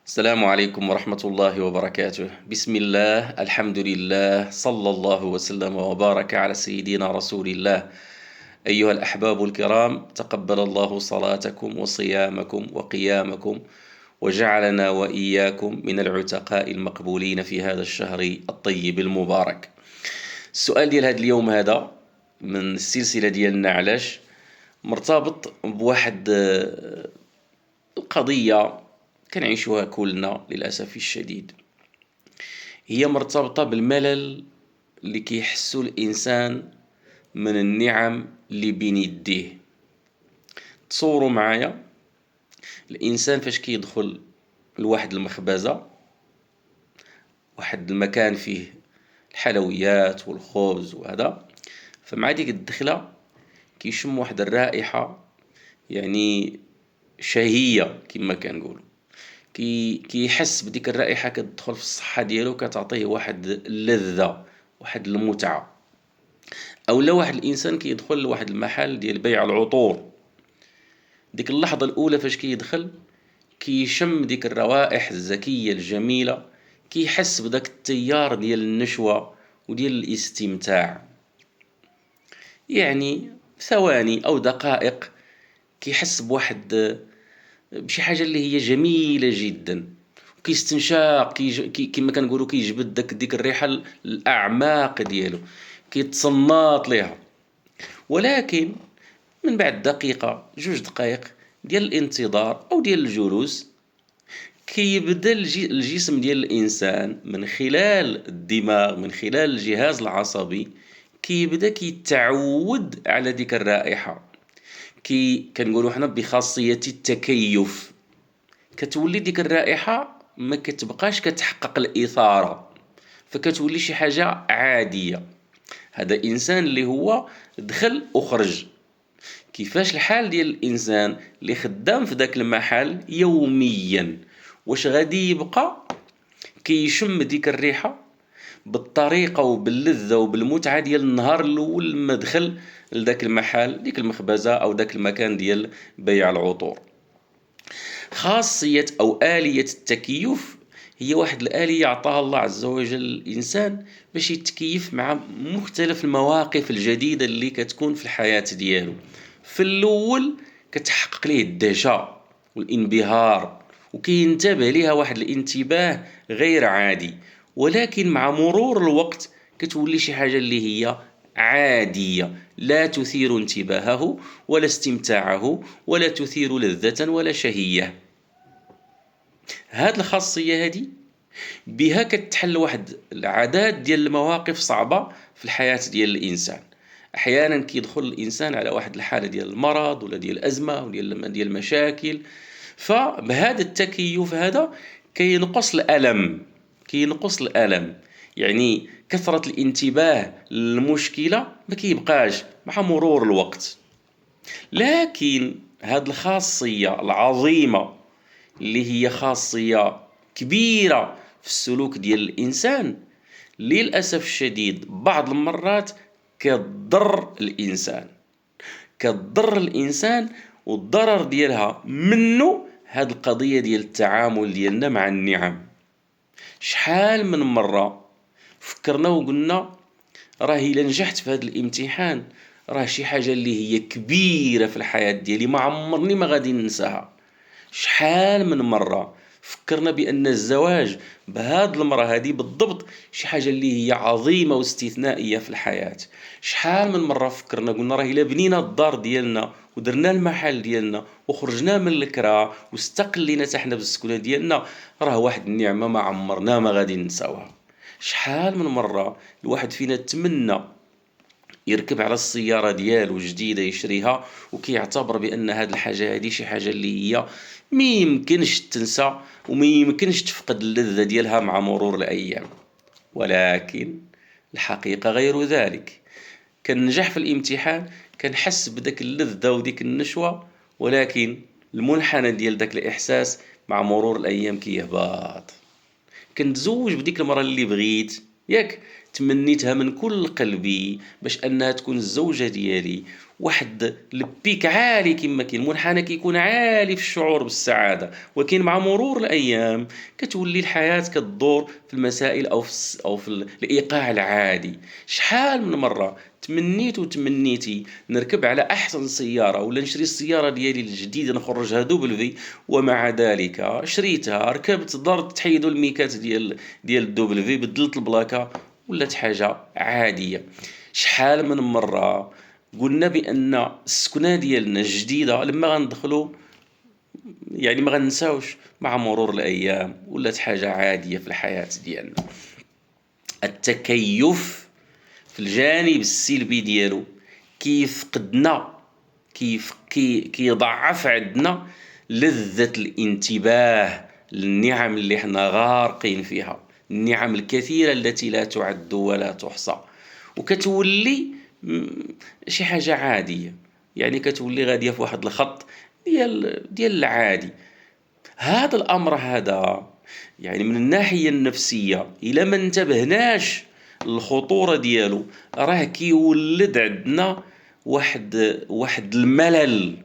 السلام عليكم ورحمة الله وبركاته. بسم الله، الحمد لله، صلى الله وسلم وبارك على سيدنا رسول الله. أيها الأحباب الكرام، تقبل الله صلاتكم وصيامكم وقيامكم، وجعلنا وإياكم من العتقاء المقبولين في هذا الشهر الطيب المبارك. السؤال ديال هذا اليوم هذا من السلسلة ديالنا علاش مرتبط بواحد القضية كنعيشوها كلنا للأسف الشديد. هي مرتبطة بالملل اللي كيحسو الإنسان من النعم اللي بين يديه. تصوروا معايا الإنسان فاش كيدخل لواحد المخبزة، واحد المكان فيه الحلويات والخبز وهذا، فمع ديك الدخلة كيشم واحد الرائحة، يعني شهية كما كنقولوا. كيحس بديك الرائحة كتدخل في الصحة ديالو، كتعطيه واحد اللذة، واحد المتعة. أو لا واحد الإنسان كيدخل لواحد المحل ديال بيع العطور، ديك اللحظة الأولى فاش كيدخل كيشم ديك الروائح الزكية الجميلة، كيحس بداك التيار ديال النشوة وديال الاستمتاع. يعني ثواني أو دقائق كيحس بشي حاجة اللي هي جميلة جدا، كيستنشاق كما كنقولوا كيجبد ديك الريحة الأعماق ديالو، كيتصنت ليها. ولكن من بعد دقيقة جوج دقائق ديال الانتظار أو ديال الجلوس، كيبدا الجسم ديال الإنسان من خلال الدماغ، من خلال الجهاز العصبي، كيبدا كيتعود على ديك الرائحة. كنقولوا حنا بخاصية التكيف. كتولي ديك الرائحة ما كتبقاش كتحقق الإثارة، فكتولي شي حاجة عادية. هذا إنسان اللي هو دخل وخرج. كيفاش الحال ديال الإنسان اللي خدام في داك المحل يوميا، واش غادي يبقى كيشم ديك الريحة بالطريقة وباللذة وبالمتعة ديال النهار الأول لما دخل لذاك المحل، ديك المخبزة أو داك المكان ديال بيع العطور؟ خاصية أو آلية التكيف هي واحد الآلية عطاها الله عز وجل للإنسان باش يتكيف مع مختلف المواقف الجديدة اللي كتكون في الحياة ديالو. في الأول كتحقق ليه الدهشة والانبهار، وكينتبه ليها واحد الانتباه غير عادي. ولكن مع مرور الوقت كتولي شي حاجة اللي هي عادية، لا تثير انتباهه ولا استمتاعه ولا تثير لذة ولا شهية. هاد الخاصية هادي بها كتحل واحد العداد ديال المواقف صعبة في الحياة ديال الإنسان. أحيانا كيدخل الإنسان على واحد الحالة ديال المرض ولا ديال الأزمة ولا ديال المشاكل، فبهذا التكيف هذا كينقص الألم. يعني كثرة الانتباه للمشكلة ما كيبقاش مع مرور الوقت. لكن هذه الخاصية العظيمة اللي هي خاصية كبيرة في السلوك ديال الإنسان، للأسف الشديد بعض المرات كتضر الإنسان، والضرر ديالها منه هاد القضية ديال التعامل ديالنا مع النعم. شحال من مرة فكرنا وقلنا راه إلا نجحت في هذا الامتحان راه شي حاجة اللي هي كبيرة في الحياة ديالي ما عمرني ما غادي ننساها. شحال من مرة فكرنا بأن الزواج بهاد المرة هذه بالضبط شي حاجة اللي هي عظيمة واستثنائية في الحياة. شحال من مرة فكرنا قلنا راه إلا بنينا الدار ديالنا ودرنا المحل ديالنا وخرجنا من الكرا واستقلينا حنا بالسكنة ديالنا، راه واحد النعمة ما عمرنا ما غادي ننساوها. شحال من مرة الواحد فينا تمنى يركب على السيارة ديالو جديدة يشريها، وكيعتبر بأن هاد الحاجة هادي شي حاجة اللي هي ميمكنش تنسى وميمكنش تفقد اللذة ديالها مع مرور الأيام. ولكن الحقيقة غير ذلك. كنجح في الامتحان، كنحس بداك اللذة وديك النشوة، ولكن المنحنى ديال داك الإحساس مع مرور الأيام كيهبط. كنتزوج بديك المرة اللي بغيت، ياك تمنيتها من كل قلبي باش انها تكون الزوجه ديالي، واحد البيك عالي كما كاين المنحنى كيكون عالي في الشعور بالسعاده، ولكن مع مرور الايام كتولي الحياه كتدور في المسائل او في الايقاع العادي. شحال من مره تمنيت وتمنيتي نركب على احسن سياره ولا نشري السياره ديالي الجديده نخرجها دوبل في، ومع ذلك شريتها ركبت درت تحيدوا الميكات ديال الدوبل في، بدلت البلاكه ولات حاجه عاديه. شحال من مره قلنا بان السكنه ديالنا الجديده لما غندخلوا يعني ما غنساوش، مع مرور الايام ولات حاجه عاديه في الحياه ديالنا. التكيف في الجانب السلبي ديالو كيفقدنا، كيضعف عندنا لذة الانتباه للنعم اللي احنا غارقين فيها، النعم الكثيرة التي لا تعد ولا تحصى، وكتولي شي حاجة عادية، يعني كتولي غادية في واحد الخط ديال العادي. هذا الأمر هذا يعني من الناحية النفسية إلا ما انتبهناش الخطورة ديالو راه كيولد عندنا واحد الملل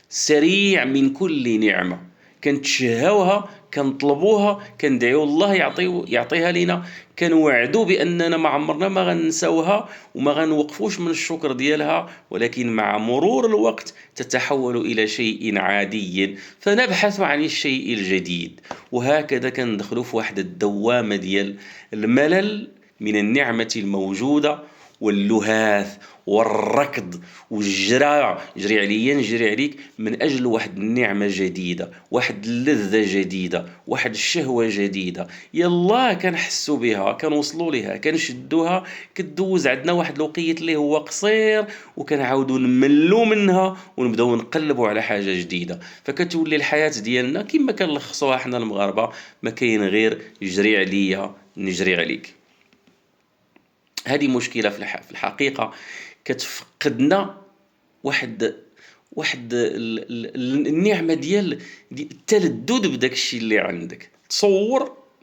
سريع من كل نعمة كنتشهوها، كنطلبوها، كندعيو الله يعطيها لينا، كنوعدو باننا ما عمرنا ما غنساوها وما غنوقفوش من الشكر ديالها، ولكن مع مرور الوقت تتحول الى شيء عادي فنبحث عن الشيء الجديد، وهكذا كندخلوا في واحد الدوامة ديال الملل من النعمة الموجودة واللهاث والركض والجراع، جري عليا نجري عليك من أجل واحد النعمة جديدة، واحد اللذة جديدة، واحد الشهوة جديدة. يلا كنحسوا بها، كنوصلوا لها، كنشدوها، كدوز عندنا واحد الوقيت اللي هو قصير وكنعاودوا نملوا منها ونبداو نقلبوا على حاجة جديدة. فكتولي الحياة ديالنا كما كنلخصوها حنا المغاربة، ما كاين غير جري عليا نجري عليك. هذه مشكلة في الحقيقة كتفقدنا واحد النعمة ديال التلذذ بداك الشيء اللي عندك.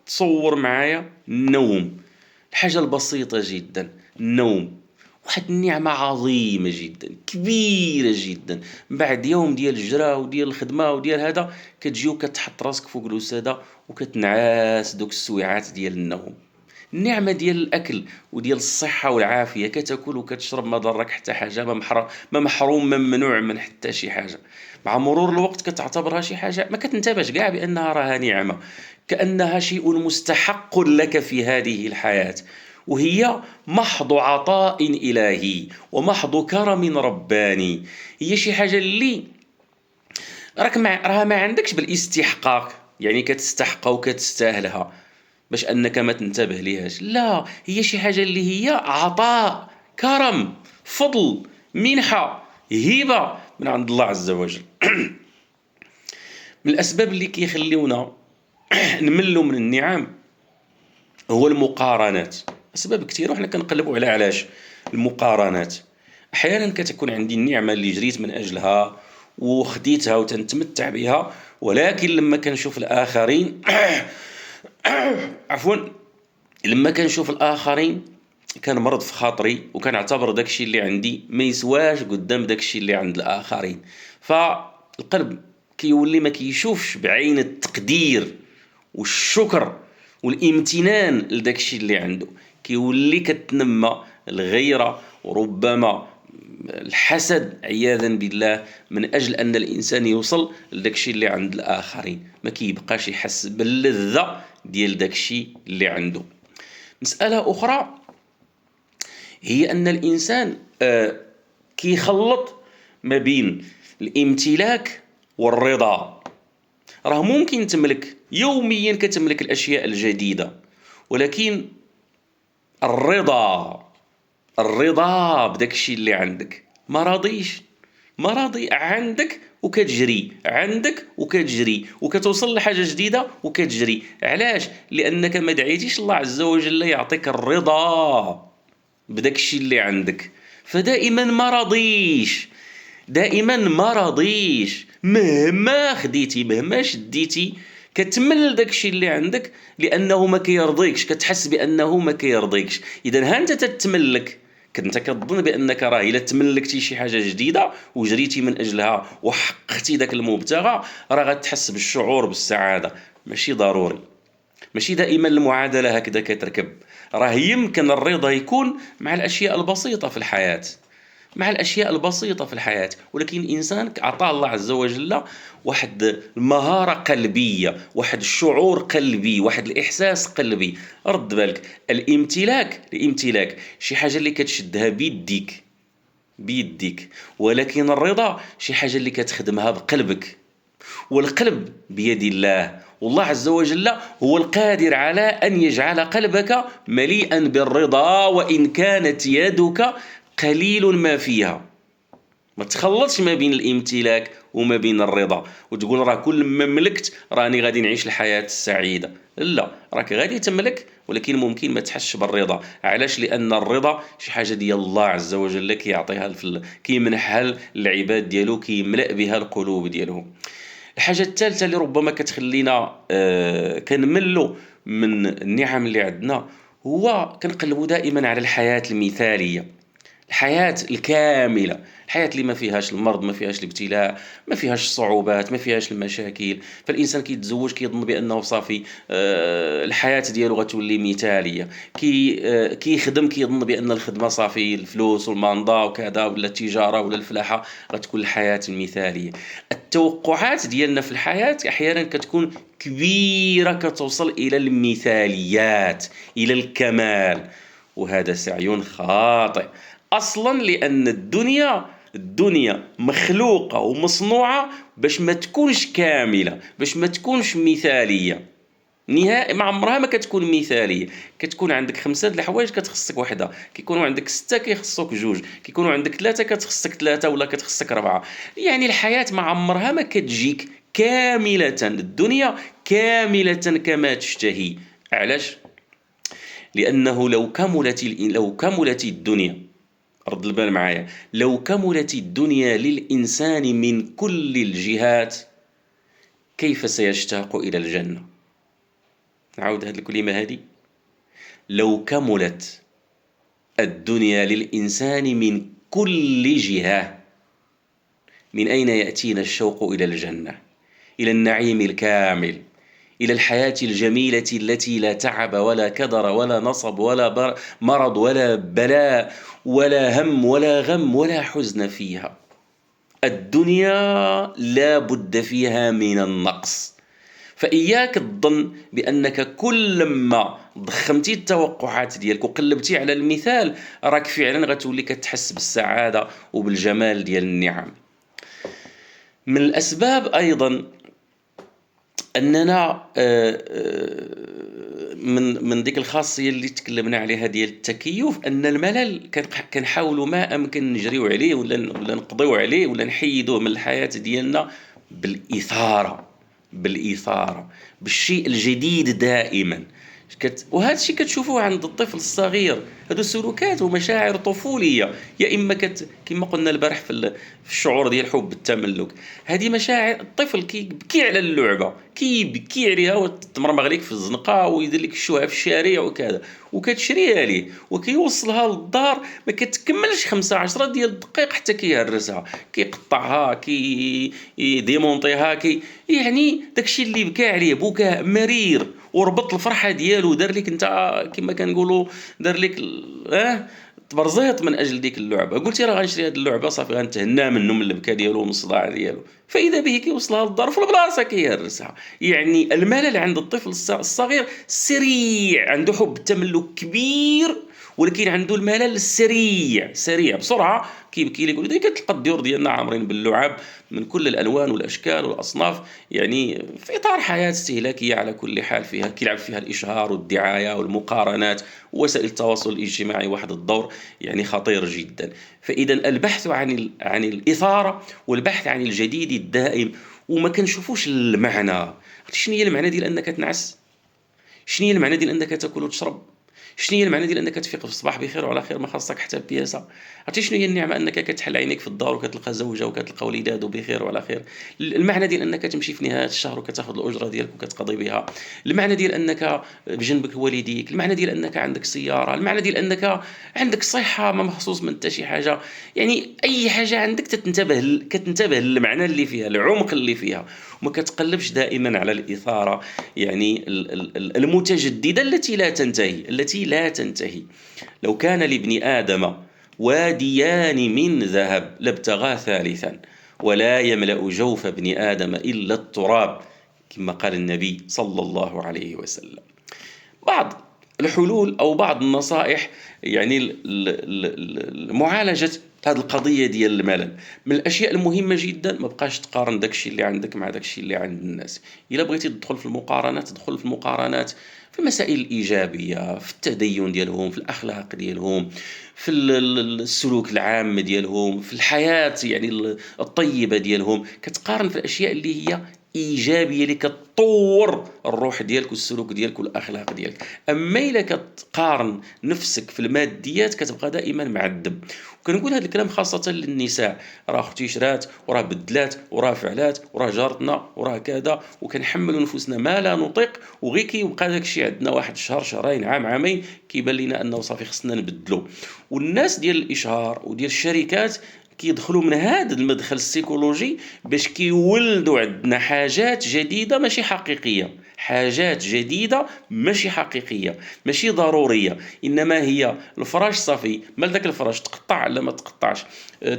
تصور معايا النوم، الحاجة البسيطة جدا، النوم واحد النعمة عظيمة جدا كبيرة جدا. بعد يوم ديال الجرا وديال الخدمة وديال هذا كتجيو كتحط راسك فوق الوسادة وكتنعاس دوك السويعات ديال النوم. النعمة ديال الأكل وديال الصحة والعافية، كتاكل وكتشرب ما ضرك حتى حاجة، ما محروم ممنوع من حتى شي حاجة. مع مرور الوقت كتعتبرها شي حاجة ما كتنتبهش كاع بأنها راها نعمة، كأنها شيء مستحق لك في هذه الحياة، وهي محض عطاء إلهي ومحض كرم رباني. هي شي حاجة اللي راها ما عندكش بالاستحقاق، يعني كتستحقها وكتستاهلها باش انك ما تنتبه ليهاش، لا، هي شي حاجه اللي هي عطاء، كرم، فضل، منحه، هبه من عند الله عز وجل. من الاسباب اللي كيخليونا نملوا من النعم هو المقارنات. اسباب كثيره وحنا كنقلبوا على علاش المقارنات. احيانا كتكون عندي النعمه اللي جريت من اجلها وخديتها وتنتمتع بها، ولكن لما كنشوف الاخرين عفوا، لما كنشوف الاخرين كنمرض في خاطري وكنعتبر داكشي اللي عندي ما يسواش قدام داكشي اللي عند الاخرين. فالقلب كيولي ما كيشوفش بعين التقدير والشكر والامتنان لداكشي اللي عنده، كيولي كتنمى الغيرة وربما الحسد عياذا بالله، من أجل أن الإنسان يوصل لداكشي اللي عند الآخرين، ما كيبقاش يحس باللذة ديال داكشي اللي عنده. مسألة أخرى هي أن الإنسان كيخلط ما بين الامتلاك والرضا. راه ممكن تملك يوميا كتملك الأشياء الجديدة، ولكن الرضا بداك الشيء اللي عندك ما راضي عندك وكتجري وكتوصل لحاجة جديدة وكتجري. علاش؟ لأنك ما دعيتيش الله عز وجل يعطيك الرضا بداك الشيء اللي عندك، فدائما ما راضيش مهما خديتي مهما شديتي كتمل داكشي اللي عندك لانه ما كيرضيكش، كتحس بانه ما كيرضيكش. اذا ها انت تتملك، كنت كتظن بانك راه الا تملكتي شي حاجه جديده وجريتي من اجلها وحققتي داك المبتغى، راه غتحس بالشعور بالسعاده. ماشي ضروري، ماشي دائما المعادله هكذا كتركب. راه يمكن الرضا يكون مع الاشياء البسيطه في الحياه، مع الاشياء البسيطه في الحياه، ولكن الانسان عطاه الله عز وجل واحد المهاره قلبيه، واحد الشعور قلبي، واحد الاحساس قلبي. رد بالك، الامتلاك شي حاجه اللي كتشدها بيديك، ولكن الرضا شي حاجه اللي كتخدمها بقلبك، والقلب بيد الله، والله عز وجل هو القادر على أن يجعل قلبك مليئا بالرضا وإن كانت يدك قليل ما فيها. ما تخلطش ما بين الامتلاك وما بين الرضا وتقول راه كل ما ملكت راني غادي نعيش الحياة السعيدة. لا، راك غادي تملك ولكن ممكن ما تحسش بالرضا. علاش؟ لأن الرضا شي حاجة ديال الله عز وجل كيعطيها كيمنحها للعباد ديالو، كيملأ بها القلوب ديالهم. الحاجة الثالثة اللي ربما كتخلينا كنملوا من النعم اللي عندنا، هو كنقلبوا دائما على الحياة المثالية، الحياة الكاملة، الحياة اللي ما فيهاش المرض، ما فيهاش الابتلاء، ما فيهاش الصعوبات، ما فيهاش المشاكل. فالإنسان كيتزوج كيظن بأنه صافي الحياة ديالو غتولي مثالية، كيخدم كيظن بأن الخدمة صافي الفلوس والماندا وكذا، ولا التجارة ولا الفلاحة غتكون الحياة المثالية. التوقعات ديالنا في الحياة أحيانا كتكون كبيرة، كتوصل إلى المثاليات، إلى الكمال، وهذا سعي خاطئ اصلا. لان الدنيا مخلوقه ومصنوعه باش ما تكونش كامله، باش ما تكونش مثاليه نهائي. ما عمرها ما كتكون مثاليه. كتكون عندك 5 د الحوايج كتخصك وحده، كيكونوا عندك 6 كيخصوك 2، كيكونوا عندك 3 كتخصك 3 ولا كتخصك 4. يعني الحياه ما عمرها ما كتجيك كامله، الدنيا كامله كما تشتهي. علاش؟ لانه لو كملت الدنيا، رد البال معايا، لو كملت الدنيا للإنسان من كل الجهات كيف سيشتاق إلى الجنة؟ نعود هذه الكلمة هذه، لو كملت الدنيا للإنسان من كل جهة، من أين يأتينا الشوق إلى الجنة، إلى النعيم الكامل، إلى الحياة الجميلة التي لا تعب ولا كدر ولا نصب ولا مرض ولا بلاء ولا هم ولا غم ولا حزن فيها. الدنيا لا بد فيها من النقص. فإياك الظن بأنك كلما ضخمتي التوقعات ديالك وقلبتي على المثال راك فعلا غتولي كتحس بالسعادة وبالجمال ديال النعم. من الأسباب أيضا أننا من ديك الخاصية اللي تكلمنا عليها ديال التكيف، أن الملل كنحاولوا ما أمكن نجريو عليه ولا نقضيو عليه ولا نحيدوه من الحياة ديالنا بالإثارة، بالشيء الجديد دائما. وهذا الشيء كتشوفوه عند الطفل الصغير، هذو سلوكات ومشاعر طفوليه، يا اما كما قلنا البارح في الشعور ديال حب التملك. هذه مشاعر الطفل كيبكي على اللعبه، كيبكي عليها وتمرمغ لك في الزنقه ويدير لك الشوها في الشارع وكذا، وكتشريها ليه وكيوصلها للدار ما كتكملش 15 ديال الدقائق حتى كيهرسها، كيقطعها، ديمونطيها، يعني داكشي اللي بكى عليه بكاء مرير، وربط الفرحه ديالو، دار لك انت كما كنقولوا، دار لك تبرزيط من اجل ديك اللعبه. قلتي راه غنشري هذه اللعبه صافي غنتهنى منه من البكاء ديالو ومن الصداع ديالو، فاذا به كيوصلها للدار في البلاصه كيهرسها. يعني الملل عند الطفل الصغير سريع، عنده حب التملك كبير، ولكن عنده الملل سريع بسرعه كيبكي لك. ولذلك كتلقى الديور ديالنا عامرين باللعب من كل الالوان والاشكال والاصناف، يعني في اطار حياه استهلاكيه على كل حال، فيها كيلعب فيها الاشهار والدعايه والمقارنات، ووسائل التواصل الاجتماعي واحد الدور يعني خطير جدا. فاذا البحث عن الاثاره والبحث عن الجديد الدائم، وما كنشوفوش المعنى. شنو هي المعنى ديال انك تنعس؟ شنو هي المعنى ديال انك تاكل وتشرب؟ شنو هي المعنى ديال انك تفيق في الصباح بخير وعلى خير ما خاصك حتى بياسه؟ عرفتي شنو هي النعمه؟ انك كتحل عينيك في الدار وكتلقى زوجه وكتلقى وليدات بخير وعلى خير. المعنى ديال انك تمشي في نهايه الشهر وكتاخذ الاجره ديالك وكتقضي بها. المعنى ديال انك بجنبك والديك. المعنى ديال انك عندك سياره. المعنى ديال انك عندك صحه ما مخصوص من حتى شي حاجه. يعني اي حاجه عندك كتنتبه للمعنى اللي فيها، العمق اللي فيها، وما كتقلبش دائما على الاثاره يعني المتجدده التي لا تنتهي. لو كان لابن آدم واديان من ذهب لابتغى ثالثا ولا يملأ جوف ابن آدم إلا التراب، كما قال النبي صلى الله عليه وسلم. بعض الحلول أو بعض النصائح يعني لمعالجة هذه القضية ديال الملل. من الأشياء المهمة جدا ما بقاش تقارن داكشي اللي عندك مع داكشي اللي عند الناس. إلا بغيتي تدخل في المقارنات، تدخل في المقارنات في المسائل الإيجابية، في التدين ديالهم، في الأخلاق ديالهم، في السلوك العام ديالهم، في الحياة يعني الطيبة ديالهم. كتقارن في الأشياء اللي هي ايجابيه اللي كتطور الروح ديالك والسلوك ديالك والاخلاق ديالك. اما الا كتقارن نفسك في الماديات كتبقى دائما معذب. وكنقول هذا الكلام خاصه للنساء. راه اختي شرات وراه بدلات وراه فعلات وراه جارتنا وراه كذا، وكنحملوا نفوسنا ما لا نطيق، وغير كيبقى داك الشيء عندنا واحد شهر شهرين عام عامين كيبان لنا انه صافي خصنا نبدلو. والناس ديال الاشهار وديال الشركات كيدخلوا من هذا المدخل السيكولوجي باش كيولدوا عندنا حاجات جديده ماشي حقيقيه، حاجات جديده ماشي حقيقيه، ماشي ضروريه، انما هي الفراش صافي مال داك الفراش تقطع لا ما تقطعش،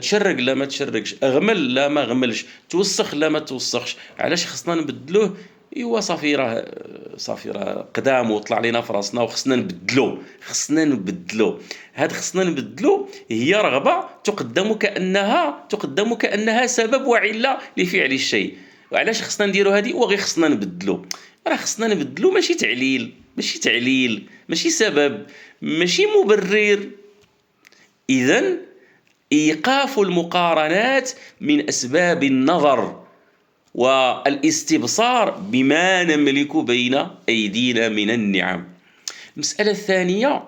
تشرق لا ما تشرقش، اغمل لا ما غملش، توسخ لا ما توسخش. علاش خصنا نبدلوه؟ ايوا صافي راه قدام وطلع لينا في راسنا وخصنا نبدلو. هاد خصنا نبدلو هي رغبه تقدم كانها سبب وعله لفعل الشيء. وعلاش خصنا نديرو هادي؟ وغير خصنا نبدلو. راه خصنا نبدلو، ماشي تعليل، ماشي سبب، ماشي مبرر. اذا ايقاف المقارنات من اسباب النظر والاستبصار بما نملك بين أيدينا من النعم. المسألة الثانية،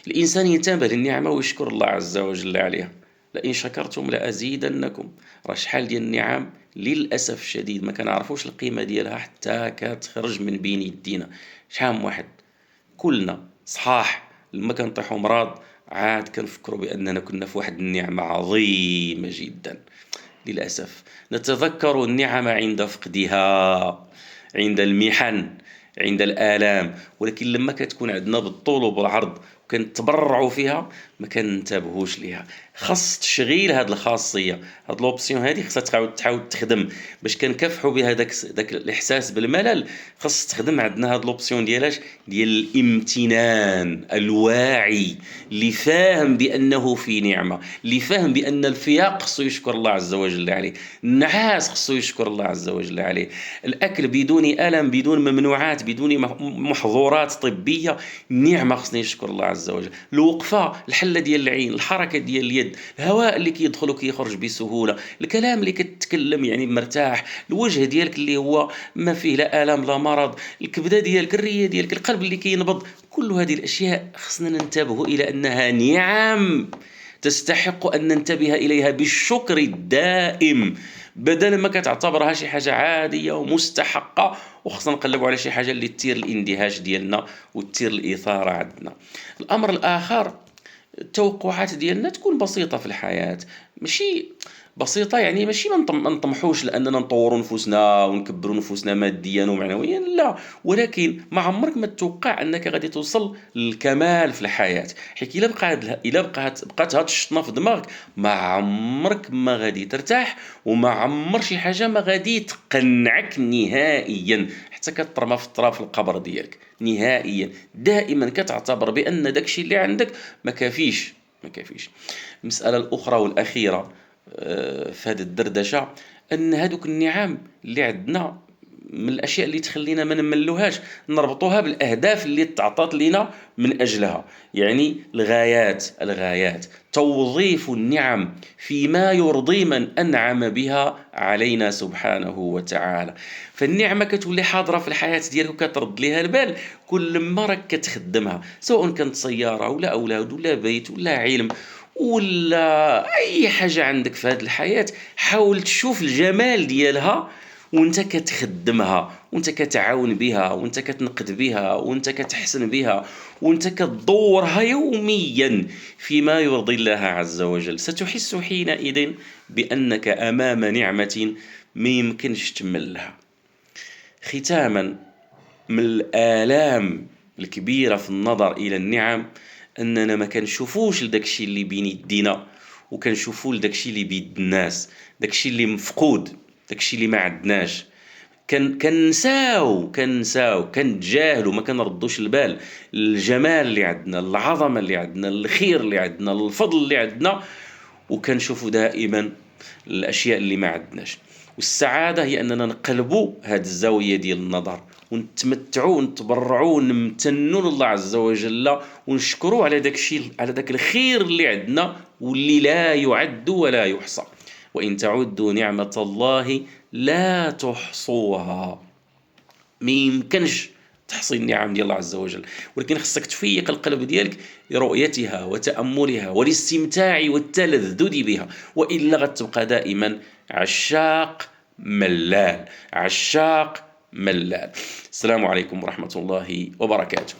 الإنسان ينتبه للنعمة ويشكر الله عز وجل عليها. لئن شكرتم لأزيدنكم. راه شحال ديال النعم للأسف الشديد ما كنعرفوش القيمة ديالها حتى كتخرج من بين يدينا. شحال من واحد كلنا صحاح لما كنطيحوا مرض عاد كنفكروا بأننا كنا في واحد النعمة عظيمة جدا. للأسف نتذكر النعم عند فقدها، عند المحن، عند الآلام، ولكن لما كتكون عندنا بالطول وبالعرض وكنتبرعوا فيها ما كننتبهوش ليها. خاص تشغيل هذه الخاصيه، هذه لوبسيون هذه خاصها تعاود تخدم باش كنكافحوا بها داك الاحساس بالملل. خاص تخدم عندنا هذه لوبسيون ديال الامتنان الواعي، اللي فاهم بانه في نعمه، اللي فاهم بان الفياق خصو يشكر الله عز وجل عليه، النعاس خصو يشكر الله عز وجل عليه، الاكل بدون الم، بدون ممنوعات، بدون محظورات طبيه، نعمه خصني نشكر الله عز وجل. الوقفه، الحله ديال العين، الحركه ديال اليد، الهواء اللي كيدخل وكيخرج بسهوله، الكلام اللي كتتكلم يعني مرتاح، الوجه ديالك اللي هو ما فيه لا الام لا مرض، الكبده ديالك، الريه ديالك، القلب اللي كينبض. كل هذه الاشياء خصنا ننتبه الى انها نعم تستحق ان ننتبه اليها بالشكر الدائم، بدل ما كتعتبرها شي حاجه عاديه ومستحقه وخصنا نقلبوا على شي حاجه اللي تثير الاندهاش ديالنا وتثير الاثاره عندنا. الامر الاخر، التوقعات ديالنا تكون بسيطه في الحياه، ماشي بسيطه يعني ماشي ما نطمحوش لاننا نطوروا نفوسنا ونكبروا نفوسنا ماديا ومعنويا، لا، ولكن ما عمرك ما تتوقع انك غادي توصل للكمال في الحياه. حيت الا بقات هاد الشطنه في دماغك ما عمرك ما غادي ترتاح، وما عمر شي حاجه ما غادي تقنعك نهائيا حتى كترمى في التراب في القبر ديالك نهائيا. دائما كتعتبر بان داكشي اللي عندك ما كافيش. المساله الاخرى والاخيره في هذه الدردشه، ان هذوك النعم اللي عندنا من الاشياء اللي تخلينا ما نملوهاش نربطوها بالاهداف اللي تعطات لنا من اجلها، يعني الغايات توظيف النعم فيما يرضي من انعم بها علينا سبحانه وتعالى. فالنعمه كتولي حاضره في الحياه ديالك وكترد ليها البال كل ما راك كتخدمها، سواء كانت سياره ولا اولاد ولا بيت ولا علم ولا اي حاجه عندك في هذه الحياه. حاول تشوف الجمال ديالها وانت كتخدمها، وانت كتعاون بها، وانت كتنقد بها، وانت كتحسن بها، وانت كتدورها يوميا فيما يرضي الله عز وجل. ستحس حينئذ بانك امام نعمه ما يمكنش تملها. ختاما، من الآلام الكبيرة في النظر إلى النعم أننا ما كنشوفوش لداكشي اللي بين يدينا، وكنشوفو لداكشي اللي بيد الناس، داكشي اللي مفقود، داكشي اللي ما عندناش. كنساو كنتجاهلوا، ما كنردوش البال الجمال اللي عندنا، العظمة اللي عندنا، الخير اللي عندنا، الفضل اللي عندنا، وكنشوفوا دائما الاشياء اللي ما عندناش. والسعاده هي اننا نقلبوا هذه الزاويه ديال النظر، ونتمتعوا ونتبرعوا ونمتنوا لله عز وجل، ونشكروا على داك الشيء، على داك الخير اللي عندنا واللي لا يعد ولا يحصى. وان تعدوا نعمه الله لا تحصوها. ما يمكنش تحصي النعم ديال الله عز وجل، ولكن خصك تفيق القلب ديالك لرؤيتها وتأملها والاستمتاع والتلذذ بها، وإلا غتبقى دائما عشاق ملال. السلام عليكم ورحمة الله وبركاته.